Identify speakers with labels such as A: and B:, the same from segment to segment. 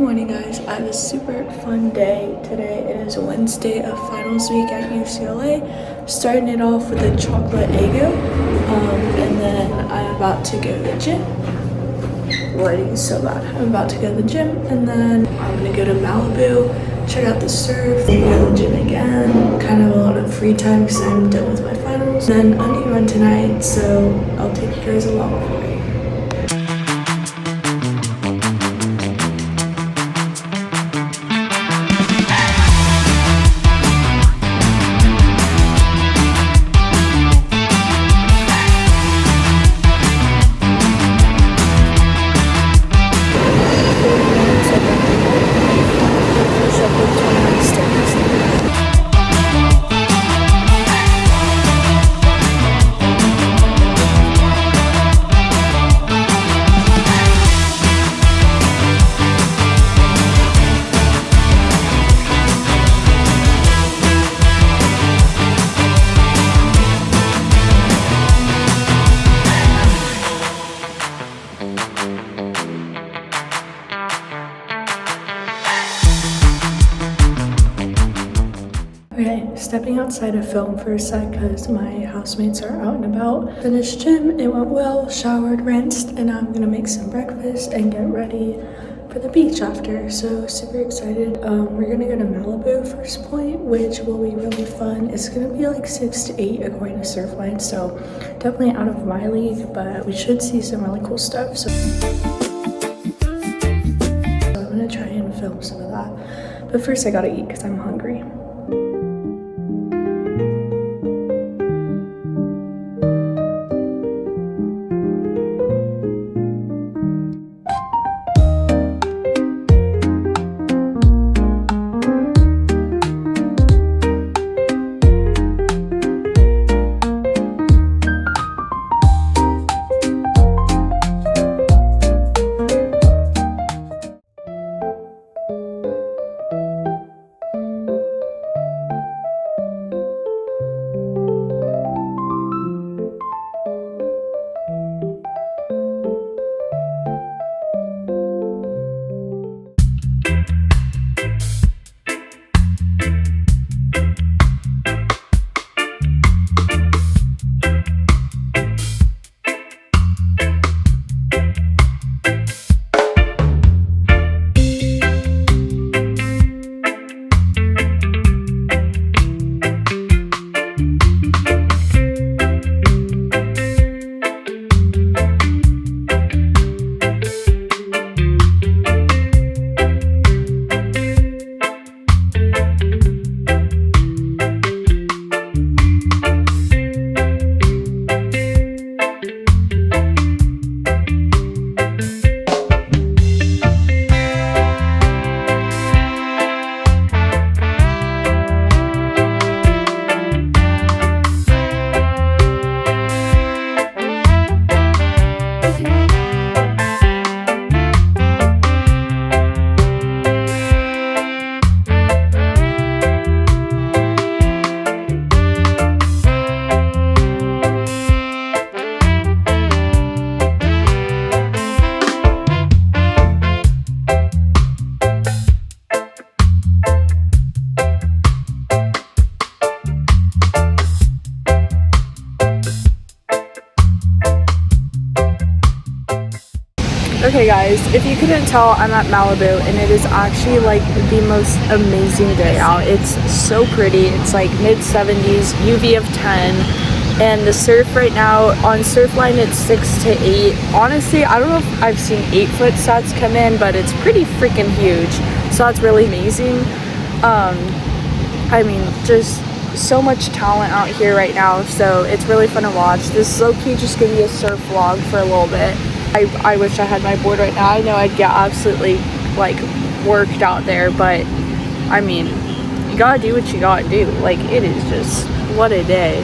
A: morning, guys. I have a super fun day today. It is Wednesday of finals week at UCLA. Starting it off with a chocolate Eggo, and then I'm about to go to the gym. Lighting is so bad. I'm about to go to the gym, and then I'm gonna go to Malibu, check out the surf, then go to the gym again. Kind of a lot of free time because I'm done with my finals. Then Undie run tonight, so I'll take you guys along for it. Okay, stepping outside to film for a sec because my housemates are out and about. Finished gym, it went well, showered, rinsed, and now I'm gonna make some breakfast and get ready for the beach after. So super excited. We're gonna go to Malibu first point, which will be really fun. It's gonna be like 6 to 8 according to Surfline, so definitely out of my league, but we should see some really cool stuff. So I'm gonna try and film some of that. But first I gotta eat because I'm hungry. Okay guys, if you couldn't tell, I'm at Malibu and it is actually like the most amazing day out. It's so pretty. It's like mid-70s, UV of 10, and the surf right now on Surfline it's 6 to 8. Honestly, I don't know if I've seen 8-foot sets come in, but it's pretty freaking huge. So that's really amazing. I mean, just so much talent out here right now, so it's really fun to watch. This is low-key just gonna be a surf vlog for a little bit. I wish I had my board right now. I know I'd get absolutely like worked out there, but I mean, you gotta do what you gotta do. Like, it is just, what a day.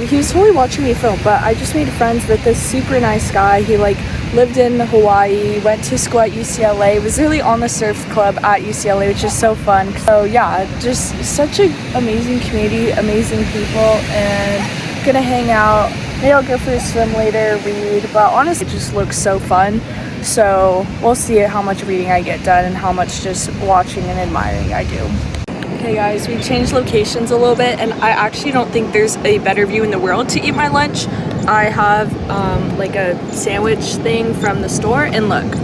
A: He was totally watching me film, but I just made friends with this super nice guy. He like lived in Hawaii, went to school at UCLA, was really on the surf club at UCLA, which is so fun. So yeah, just such an amazing community, amazing people, and gonna hang out maybe I'll go for a swim later, read, but honestly it just looks so fun. So we'll see how much reading I get done and how much just watching and admiring I do. Okay guys, we changed locations a little bit, and I actually don't think there's a better view in the world to eat my lunch. I have like a sandwich thing from the store, and look.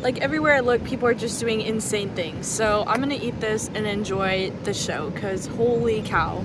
A: Like everywhere I look, people are just doing insane things. So I'm gonna eat this and enjoy the show, because holy cow.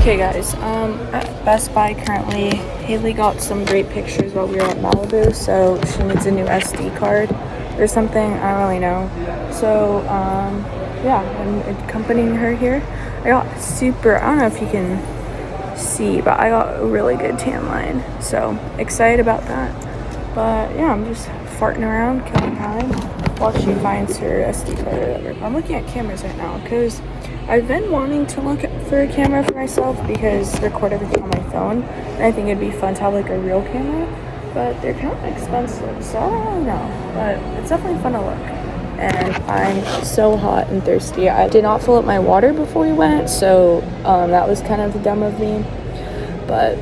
A: Okay guys, at Best Buy currently, Haley got some great pictures while we were at Malibu, so she needs a new SD card or something, I don't really know. So, yeah, I'm accompanying her here. I got I don't know if you can see, but I got a really good tan line, so excited about that. But yeah, I'm just farting around, killing time, while she finds her SD card or whatever. I'm looking at cameras right now, because I've been wanting to look for a camera for myself because I record everything on my phone, and I think it'd be fun to have like a real camera, but they're kind of expensive, so I don't know, but it's definitely fun to look. And I'm so hot and thirsty. I did not fill up my water before we went, so that was kind of dumb of me, but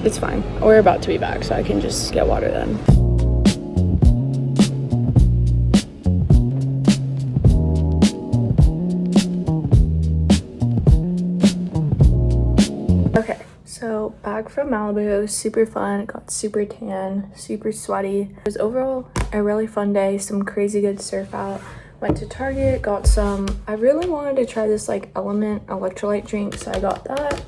A: it's fine. We're about to be back, so I can just get water then. Okay, so back from Malibu. It was super fun. It got super tan, super sweaty. It was overall a really fun day. Some crazy good surf out. Went to Target, got some. I really wanted to try this like Element electrolyte drink, so I got that.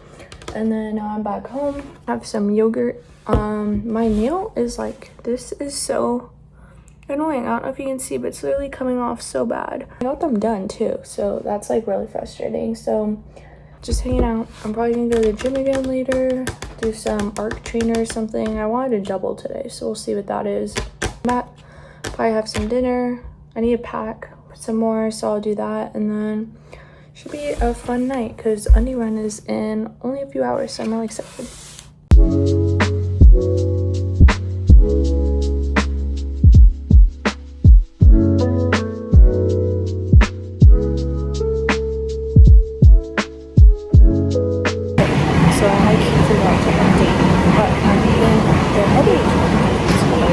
A: And then now I'm back home. Have some yogurt. My nail is like, this is so annoying. I don't know if you can see, but it's literally coming off so bad. I got them done too, so that's like really frustrating. So just hanging out. I'm probably gonna go to the gym again later, do some arc trainer or something. I wanted to double today, so we'll see what that is. Probably have some dinner. I need to pack some more, so I'll do that, and then should be a fun night because Undie run is in only a few hours, so I'm really excited. So I forgot to update, but I'm eating the heavy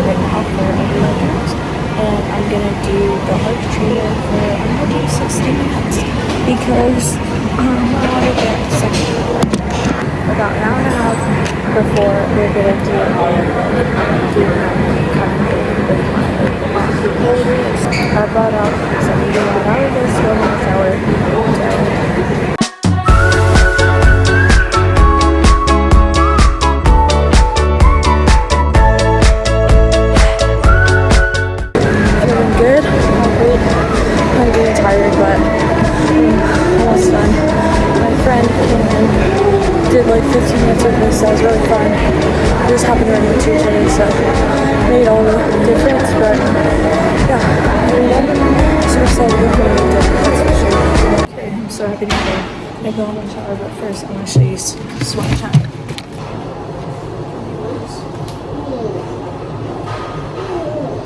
A: right now for $11, and I'm gonna do the arc trainer for 160 minutes because I want to get second about an hour and a half before we're gonna do kind of with my holders. I brought out some out of this, go in the shower, did like 15 minutes with this, that was really fun. We just happened to run into each other, so it made all the difference, but yeah, so excited to go to that's for sure. Okay, I'm so happy to be here. I go in the shower, but first I'm going to show you swim check.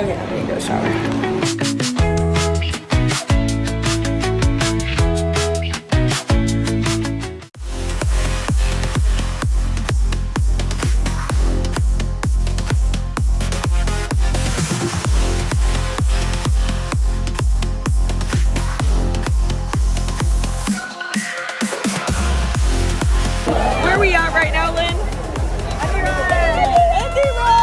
A: Okay, I'm going to go shower.
B: at right now, Lynn? Undie run!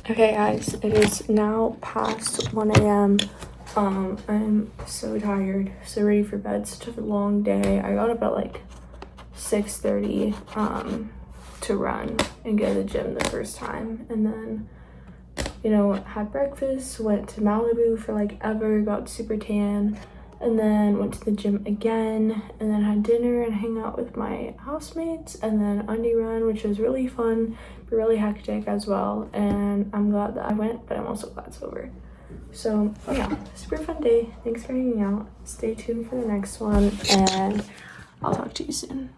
A: Okay guys, it is now past 1 a.m. I'm so tired, so ready for bed. Such a long day. I got up at like 6:30 to run and go to the gym the first time, and then had breakfast, went to Malibu for like ever, got super tan, and then went to the gym again, and then had dinner and hang out with my housemates, and then Undie run, which was really fun but really hectic as well. And I'm glad that I went, but I'm also glad it's over. So yeah, super fun day. Thanks for hanging out. Stay tuned for the next one, and I'll talk to you soon.